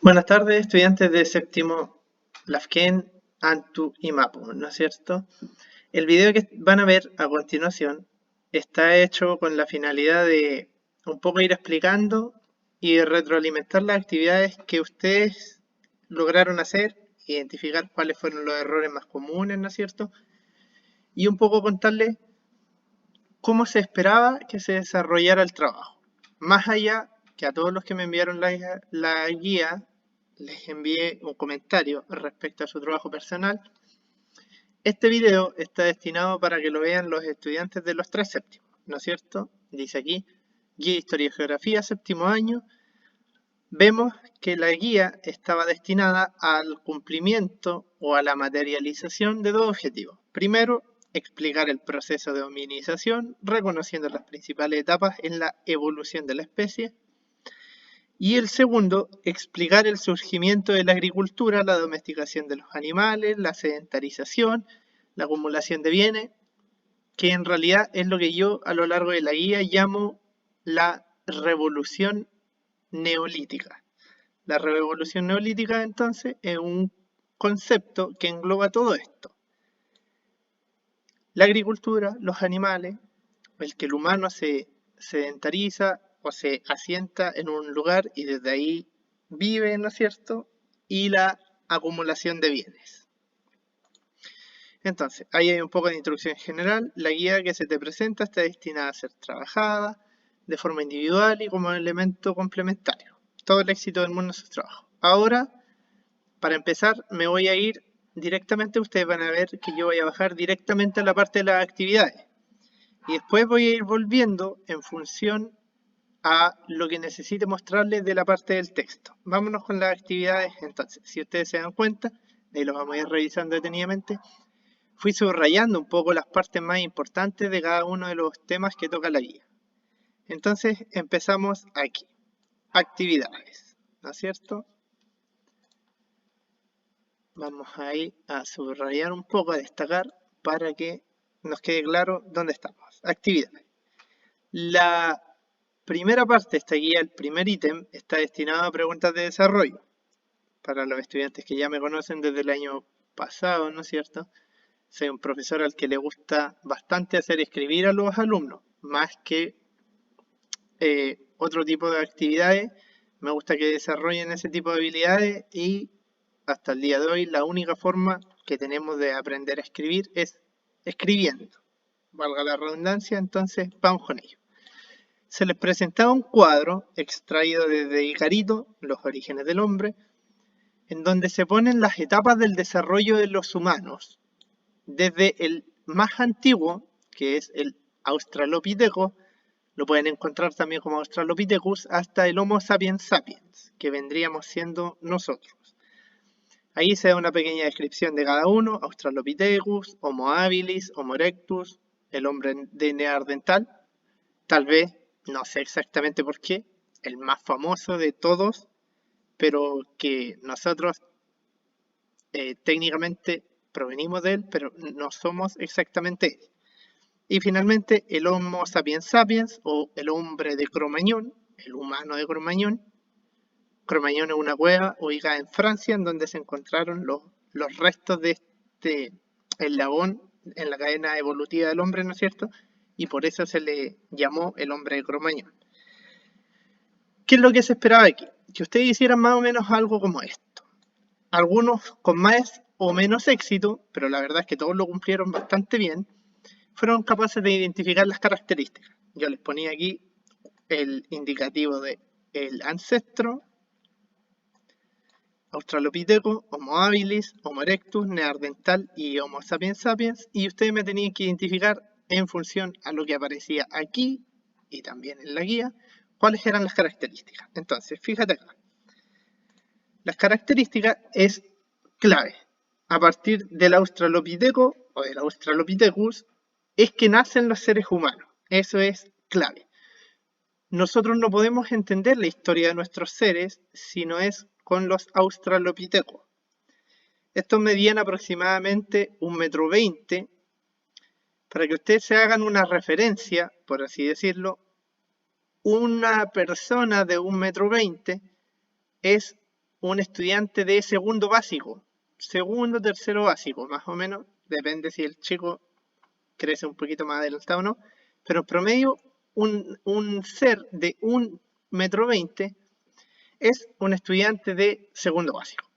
Buenas tardes, estudiantes de séptimo Lafken, Antu y Mapu, ¿no es cierto? El video que van a ver a continuación está hecho con la finalidad de un poco ir explicando y retroalimentar las actividades que ustedes lograron hacer, identificar cuáles fueron los errores más comunes, ¿no es cierto? Y un poco contarles cómo se esperaba que se desarrollara el trabajo. Más allá que a todos los que me enviaron la guía, les envié un comentario respecto a su trabajo personal. Este video está destinado para que lo vean los estudiantes de los 3 séptimos, ¿no es cierto? Dice aquí, guía Historia y Geografía, séptimo año. Vemos que la guía estaba destinada al cumplimiento o a la materialización de dos objetivos. Primero, explicar el proceso de hominización, reconociendo las principales etapas en la evolución de la especie. Y el segundo, explicar el surgimiento de la agricultura, la domesticación de los animales, la sedentarización, la acumulación de bienes, que en realidad es lo que yo a lo largo de la guía llamo la revolución neolítica. La revolución neolítica entonces es un concepto que engloba todo esto. La agricultura, los animales, el que el humano se sedentariza o se asienta en un lugar y desde ahí vive, ¿no es cierto? Y la acumulación de bienes. Entonces, ahí hay un poco de introducción general. La guía que se te presenta está destinada a ser trabajada de forma individual y como elemento complementario. Todo el éxito del mundo en su trabajo. Ahora, para empezar, me voy a ir directamente, ustedes van a ver que yo voy a bajar directamente a la parte de las actividades. Y después voy a ir volviendo en función a lo que necesite mostrarles de la parte del texto. Vámonos con las actividades entonces. Si ustedes se dan cuenta, ahí lo vamos a ir revisando detenidamente, fui subrayando un poco las partes más importantes de cada uno de los temas que toca la guía. Entonces empezamos aquí. Actividades, ¿no es cierto? Vamos ahí a subrayar un poco, a destacar para que nos quede claro dónde estamos. Actividades. La primera parte de esta guía, el primer ítem, está destinado a preguntas de desarrollo. Para los estudiantes que ya me conocen desde el año pasado, ¿no es cierto? Soy un profesor al que le gusta bastante hacer escribir a los alumnos, más que otro tipo de actividades. Me gusta que desarrollen ese tipo de habilidades y hasta el día de hoy la única forma que tenemos de aprender a escribir es escribiendo. Valga la redundancia, entonces vamos con ello. Se les presentaba un cuadro extraído desde Icarito, Los orígenes del hombre, en donde se ponen las etapas del desarrollo de los humanos, desde el más antiguo, que es el Australopithecus, lo pueden encontrar también como Australopithecus, hasta el Homo sapiens sapiens, que vendríamos siendo nosotros. Ahí se da una pequeña descripción de cada uno: Australopithecus, Homo habilis, Homo erectus, el hombre de Neandertal, tal vez, no sé exactamente por qué, el más famoso de todos, pero que nosotros técnicamente provenimos de él, pero no somos exactamente él. Y finalmente el Homo sapiens sapiens, o el hombre de Cro-Magnon, el humano de Cro-Magnon. Cro-Magnon es una cueva ubicada en Francia en donde se encontraron los restos de este eslabón en la cadena evolutiva del hombre, ¿no es cierto? Y por eso se le llamó el hombre de Cro-Magnon. ¿Qué es lo que se esperaba aquí? Que ustedes hicieran más o menos algo como esto. Algunos con más o menos éxito, pero la verdad es que todos lo cumplieron bastante bien, fueron capaces de identificar las características. Yo les ponía aquí el indicativo de el ancestro, Australopithecus, Homo habilis, Homo erectus, Neandertal y Homo sapiens sapiens, y ustedes me tenían que identificar en función a lo que aparecía aquí y también en la guía, cuáles eran las características. Entonces, fíjate acá. Las características es clave. A partir del Australopithecus o del Australopithecus es que nacen los seres humanos. Eso es clave. Nosotros no podemos entender la historia de nuestros seres si no es con los Australopithecus. Estos medían aproximadamente 1,20 m. Para que ustedes se hagan una referencia, por así decirlo, una persona de 1,20 m es un estudiante de segundo básico, segundo, tercero básico, más o menos, depende si el chico crece un poquito más adelantado o no, pero en promedio un ser de 1,20 m es un estudiante de segundo básico.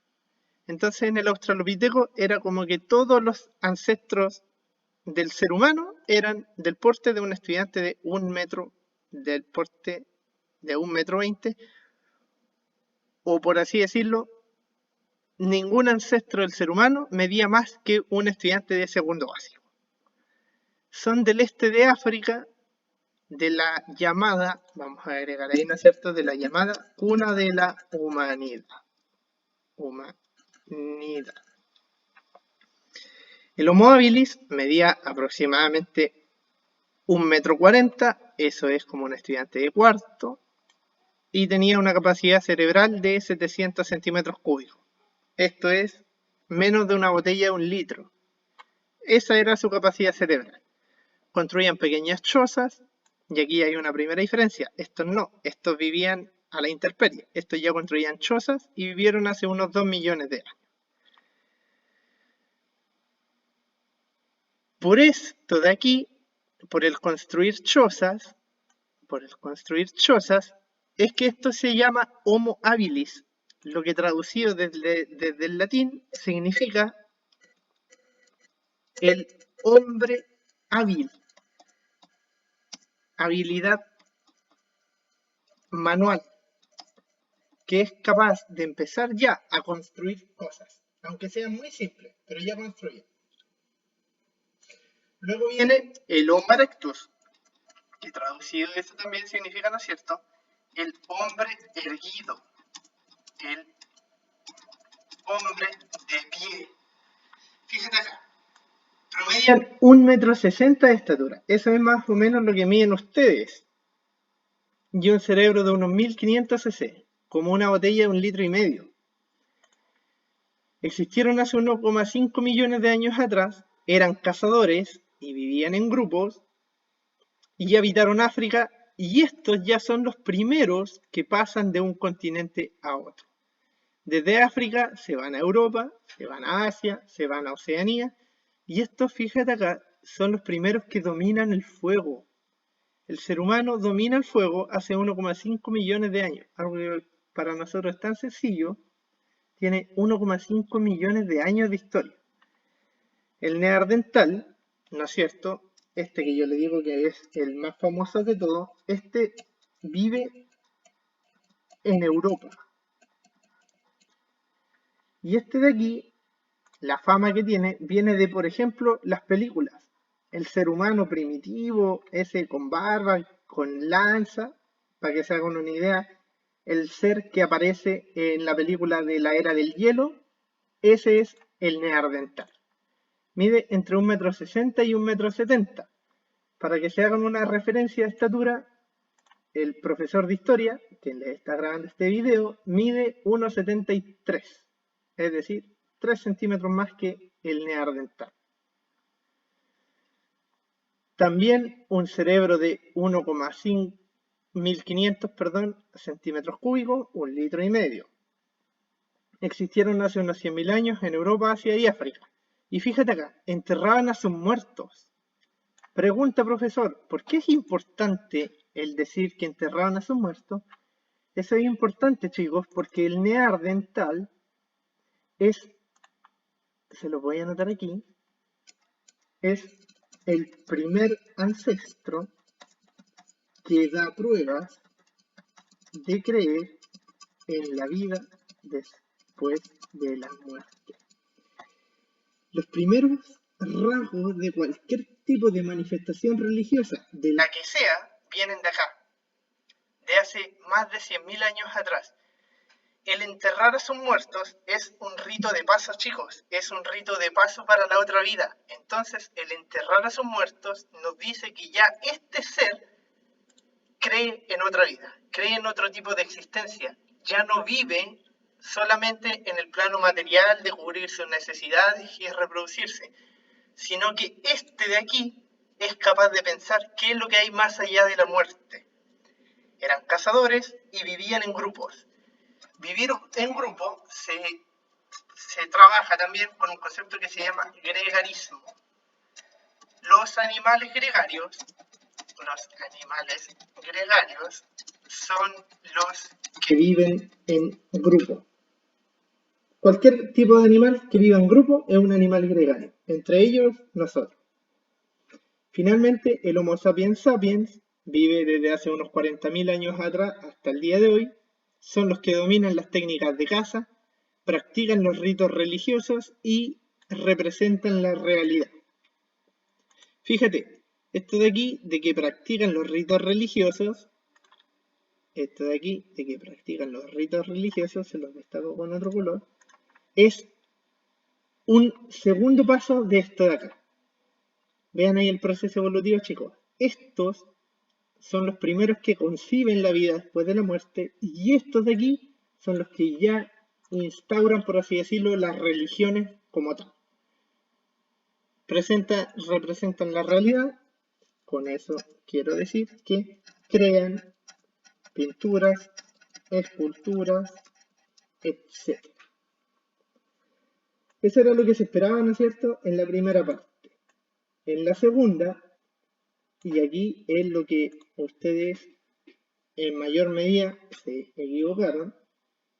Entonces en el Australopithecus era como que todos los ancestros del ser humano eran del porte de un estudiante de 1 m, del porte de 1,20 m, o por así decirlo, ningún ancestro del ser humano medía más que un estudiante de segundo básico. Son del este de África, de la llamada, vamos a agregar ahí, ¿no es cierto?, de la llamada cuna de la humanidad. El Homo habilis medía aproximadamente 1,40 m, eso es como un estudiante de cuarto, y tenía una capacidad cerebral de 700 centímetros cúbicos. Esto es menos de una botella de 1 litro. Esa era su capacidad cerebral. Construían pequeñas chozas, y aquí hay una primera diferencia. Estos no, estos vivían a la intemperie. Estos ya construían chozas y vivieron hace unos 2 millones de años. Por esto de aquí, por el construir chozas, es que esto se llama Homo habilis, lo que traducido desde el latín significa el hombre hábil, habilidad manual, que es capaz de empezar ya a construir cosas, aunque sean muy simples, pero ya construyen. Luego viene el Homo erectus, que traducido esto también significa, ¿no es cierto?, el hombre erguido, el hombre de pie. Fíjate acá, promedian 1,60 m de estatura. Eso es más o menos lo que miden ustedes. Y un cerebro de unos 1500 cc, como una botella de 1,5 litros. Existieron hace 1,5 millones de años atrás, eran cazadores y vivían en grupos y habitaron África, y estos ya son los primeros que pasan de un continente a otro. Desde África se van a Europa, se van a Asia, se van a Oceanía, y estos, fíjate acá, son los primeros que dominan el fuego. El ser humano domina el fuego hace 1,5 millones de años, algo que para nosotros es tan sencillo, tiene 1,5 millones de años de historia. El neandertal, ¿no es cierto?, este que yo le digo que es el más famoso de todos, este vive en Europa. Y este de aquí, la fama que tiene, viene de, por ejemplo, las películas. El ser humano primitivo, ese con barba, con lanza, para que se hagan una idea, el ser que aparece en la película de la Era del Hielo, ese es el neandertal. Mide entre 1,60 m y 1,70 m. Para que se hagan una referencia de estatura, el profesor de historia, quien les está grabando este video, mide 1,73 m, es decir, 3 centímetros más que el neandertal. También un cerebro de 1500 centímetros cúbicos, 1,5 litros. Existieron hace unos 100.000 años en Europa, Asia y África. Y fíjate acá, enterraban a sus muertos. Pregunta, profesor, ¿por qué es importante el decir que enterraban a sus muertos? Eso es importante, chicos, porque el neandertal es, se lo voy a anotar aquí, es el primer ancestro que da pruebas de creer en la vida después de la muerte. Los primeros rasgos de cualquier tipo de manifestación religiosa, de la que sea, vienen de acá, de hace más de 100.000 años atrás. El enterrar a sus muertos es un rito de paso, chicos, es un rito de paso para la otra vida. Entonces, el enterrar a sus muertos nos dice que ya este ser cree en otra vida, cree en otro tipo de existencia, ya no vive solamente en el plano material de cubrir sus necesidades y reproducirse, sino que este de aquí es capaz de pensar qué es lo que hay más allá de la muerte. Eran cazadores y vivían en grupos. vivir en grupo se trabaja también con un concepto que se llama gregarismo. Los animales gregarios son los que viven en grupo. Cualquier tipo de animal que viva en grupo es un animal gregario, entre ellos nosotros. Finalmente, el Homo sapiens sapiens vive desde hace unos 40.000 años atrás hasta el día de hoy. Son los que dominan las técnicas de caza, practican los ritos religiosos y representan la realidad. Fíjate, esto de aquí, de que practican los ritos religiosos, se los destaco con otro color, es un segundo paso de esto de acá. Vean ahí el proceso evolutivo, chicos. Estos son los primeros que conciben la vida después de la muerte y estos de aquí son los que ya instauran, por así decirlo, las religiones como tal. Representan la realidad. Con eso quiero decir que crean pinturas, esculturas, etc. Eso era lo que se esperaba, ¿no es cierto?, en la primera parte. En la segunda, y aquí es lo que ustedes en mayor medida se equivocaron,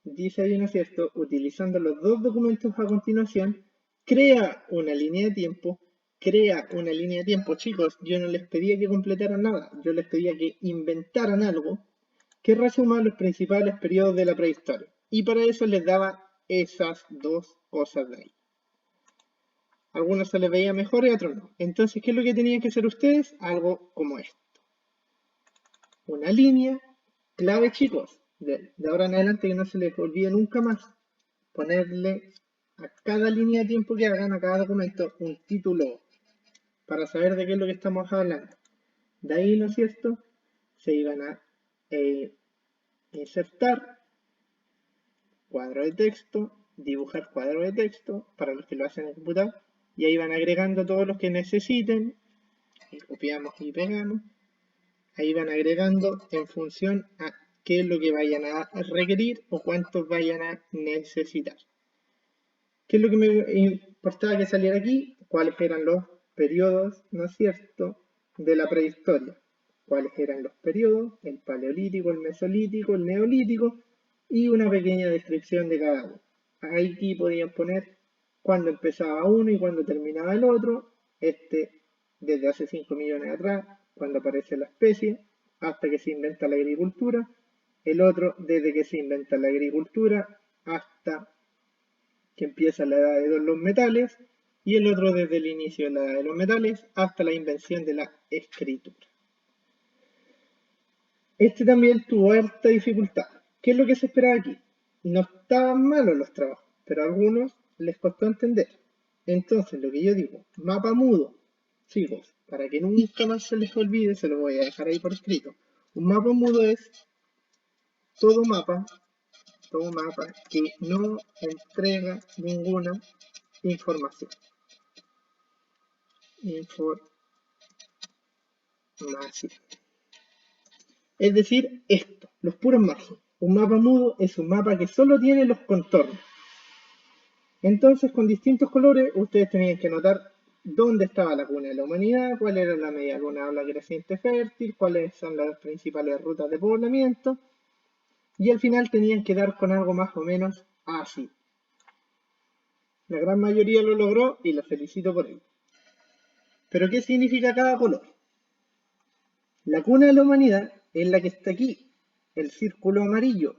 dice ahí, ¿no es cierto?, utilizando los dos documentos a continuación, crea una línea de tiempo. Chicos, yo no les pedía que completaran nada, yo les pedía que inventaran algo que resuma los principales periodos de la prehistoria. Y para eso les daba esas dos cosas de ahí. A algunos se les veía mejor y a otros no. Entonces, ¿qué es lo que tenían que hacer ustedes? Algo como esto. Una línea clave, chicos, de ahora en adelante, que no se les olvide nunca más, ponerle a cada línea de tiempo que hagan, a cada documento, un título para saber de qué es lo que estamos hablando. De ahí, ¿no es cierto?, se iban a insertar cuadro de texto, dibujar cuadro de texto para los que lo hacen en el computador, y ahí van agregando todos los que necesiten, y copiamos y pegamos. Ahí van agregando en función a qué es lo que vayan a requerir o cuántos vayan a necesitar. ¿Qué es lo que me importaba que saliera aquí? ¿Cuáles eran los periodos, ¿no es cierto?, de la prehistoria? ¿Cuáles eran los periodos? El paleolítico, el mesolítico, el neolítico y una pequeña descripción de cada uno. Aquí podían poner cuándo empezaba uno y cuándo terminaba el otro. Desde hace 5 millones atrás, cuando aparece la especie, hasta que se inventa la agricultura. El otro, desde que se inventa la agricultura hasta que empieza la edad de los metales, y el otro desde el inicio de la edad de los metales hasta la invención de la escritura. También tuvo harta dificultad. ¿Qué es lo que se esperaba aquí? No estaban malos los trabajos, pero a algunos les costó entender. Entonces, lo que yo digo, mapa mudo, chicos, para que nunca más se les olvide, se lo voy a dejar ahí por escrito. Un mapa mudo es todo mapa que no entrega ninguna información. Es decir, los puros márgenes. Un mapa mudo es un mapa que solo tiene los contornos. Entonces, con distintos colores, ustedes tenían que notar dónde estaba la cuna de la humanidad, cuál era la media luna o la creciente fértil, cuáles son las principales rutas de poblamiento, y al final tenían que dar con algo más o menos así. La gran mayoría lo logró y los felicito por ello. ¿Pero qué significa cada color? La cuna de la humanidad es la que está aquí, el círculo amarillo.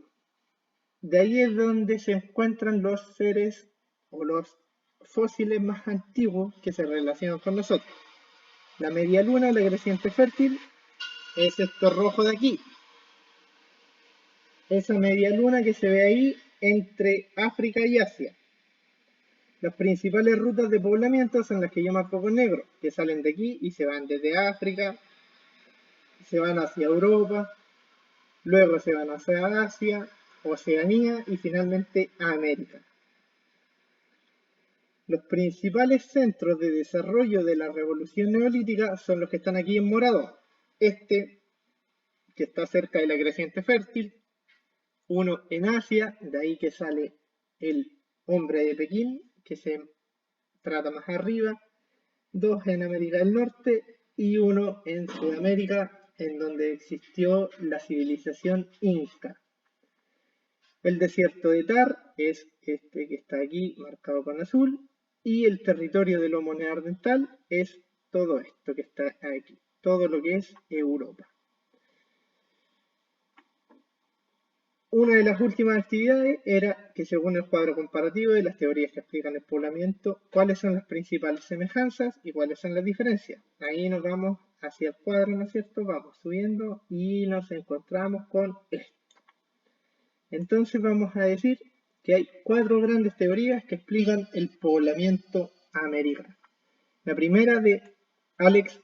De ahí es donde se encuentran los seres o los fósiles más antiguos que se relacionan con nosotros. La media luna, la creciente fértil, es esto rojo de aquí. Esa media luna que se ve ahí entre África y Asia. Las principales rutas de poblamiento son las que yo marco con negro, que salen de aquí y se van desde África, se van hacia Europa, luego se van hacia Asia, Oceanía y finalmente a América. Los principales centros de desarrollo de la revolución neolítica son los que están aquí en morado. Que está cerca de la creciente fértil, uno en Asia, de ahí que sale el hombre de Pekín, que se trata más arriba, 2 en América del Norte y 1 en Sudamérica, en donde existió la civilización inca. El desierto de Tar es este que está aquí marcado con azul, y el territorio del Homo neandertal es todo esto que está aquí, todo lo que es Europa. Una de las últimas actividades era que, según el cuadro comparativo de las teorías que explican el poblamiento, cuáles son las principales semejanzas y cuáles son las diferencias. Ahí nos vamos hacia el cuadro, ¿no es cierto? Vamos subiendo y nos encontramos con esto. Entonces vamos a decir que hay 4 grandes teorías que explican el poblamiento americano. La primera de Alex,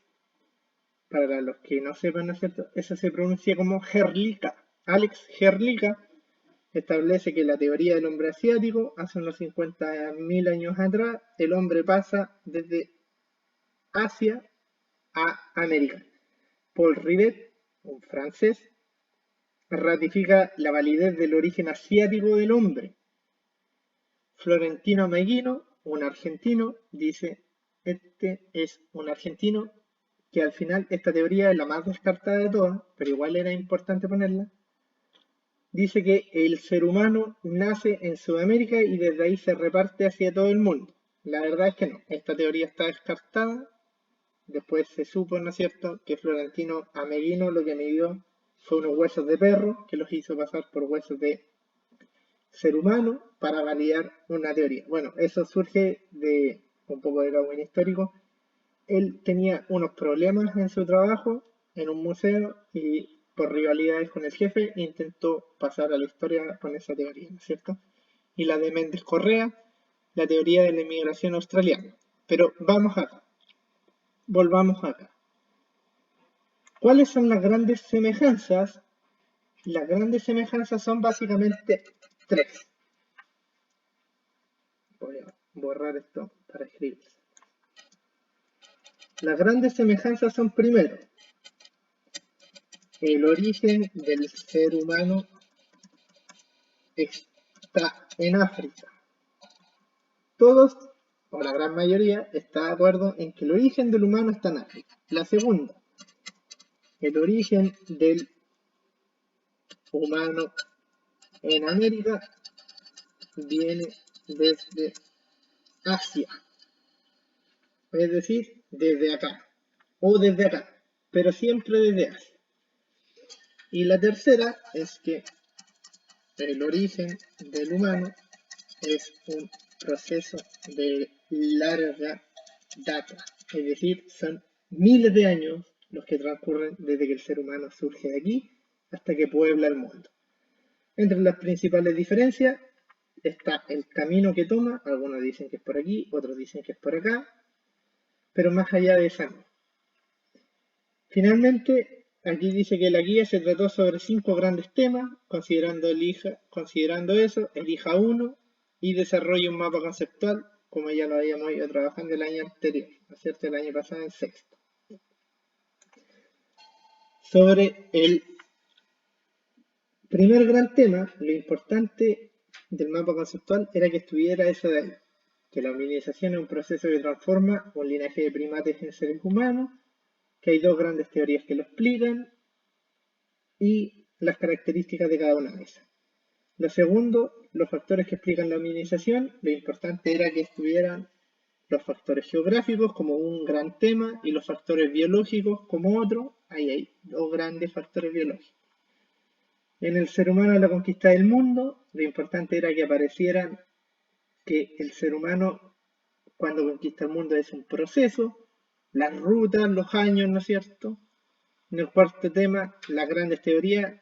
para los que no sepan, ¿no es cierto? Esa se pronuncia como Herlica. Alex Herlica establece que la teoría del hombre asiático, hace unos 50.000 años atrás, el hombre pasa desde Asia a América. Paul Rivet, un francés, ratifica la validez del origen asiático del hombre. Florentino Meguino, un argentino, dice, este es un argentino, que al final esta teoría es la más descartada de todas, pero igual era importante ponerla. Dice que el ser humano nace en Sudamérica y desde ahí se reparte hacia todo el mundo. La verdad es que no, esta teoría está descartada. Después se supo, ¿no es cierto?, que Florentino Meguino lo que midió fue unos huesos de perro, que los hizo pasar por huesos de ser humano para validar una teoría. Bueno, eso surge de un poco de cagüín histórico. Él tenía unos problemas en su trabajo en un museo y por rivalidades con el jefe intentó pasar a la historia con esa teoría, ¿no es cierto? Y la de Méndez Correa, la teoría de la inmigración australiana. Pero vamos acá, volvamos acá. ¿Cuáles son las grandes semejanzas? Las grandes semejanzas son básicamente 3. Voy a borrar esto para escribir. Las grandes semejanzas son, primero, el origen del ser humano está en África. Todos, o la gran mayoría, está de acuerdo en que el origen del humano está en África. La segunda, el origen del humano en América viene desde Asia. Es decir, desde acá, o desde acá, pero siempre desde Asia. Y la tercera es que el origen del humano es un proceso de larga data, es decir, son miles de años los que transcurren desde que el ser humano surge de aquí hasta que puebla el mundo. Entre las principales diferencias está el camino que toma, algunos dicen que es por aquí, otros dicen que es por acá, pero más allá de eso no. Finalmente, aquí dice que la guía se trató sobre 5 grandes temas, considerando eso, elija uno y desarrolle un mapa conceptual, como ya lo habíamos ido trabajando el año anterior, ¿no es cierto? El año pasado en sexto. Sobre el primer gran tema, lo importante del mapa conceptual era que estuviera eso de ahí, que la hominización es un proceso que transforma un linaje de primates en seres humanos, que hay 2 grandes teorías que lo explican y las características de cada una de esas. Lo segundo, los factores que explican la hominización, lo importante era que estuvieran los factores geográficos como un gran tema y los factores biológicos como otro. Ahí hay 2 grandes factores biológicos. En el ser humano en la conquista del mundo, lo importante era que aparecieran que el ser humano cuando conquista el mundo es un proceso, las rutas, los años, ¿no es cierto? En el cuarto tema, las grandes teorías,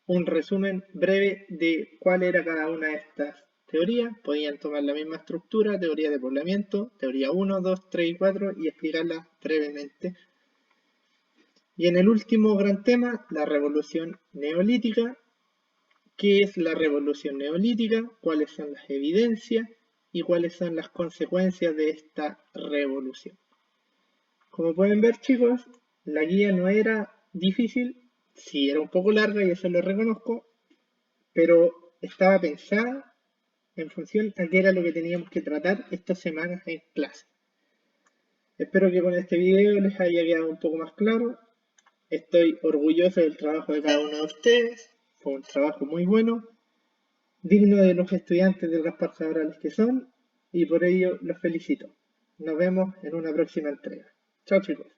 un resumen breve de cuál era cada una de estas teorías. Podían tomar la misma estructura, teoría de poblamiento, teoría 1, 2, 3 y 4 y explicarla brevemente. Y en el último gran tema, la revolución neolítica. ¿Qué es la revolución neolítica? ¿Cuáles son las evidencias? ¿Y cuáles son las consecuencias de esta revolución? Como pueden ver, chicos, la guía no era difícil, sí era un poco larga y eso lo reconozco, pero estaba pensada en función a qué era lo que teníamos que tratar estas semanas en clase. Espero que con este video les haya quedado un poco más claro. Estoy orgulloso del trabajo de cada uno de ustedes. Fue un trabajo muy bueno, digno de los estudiantes del Gaspar Cabrales que son, y por ello los felicito. Nos vemos en una próxima entrega. Chao chicos.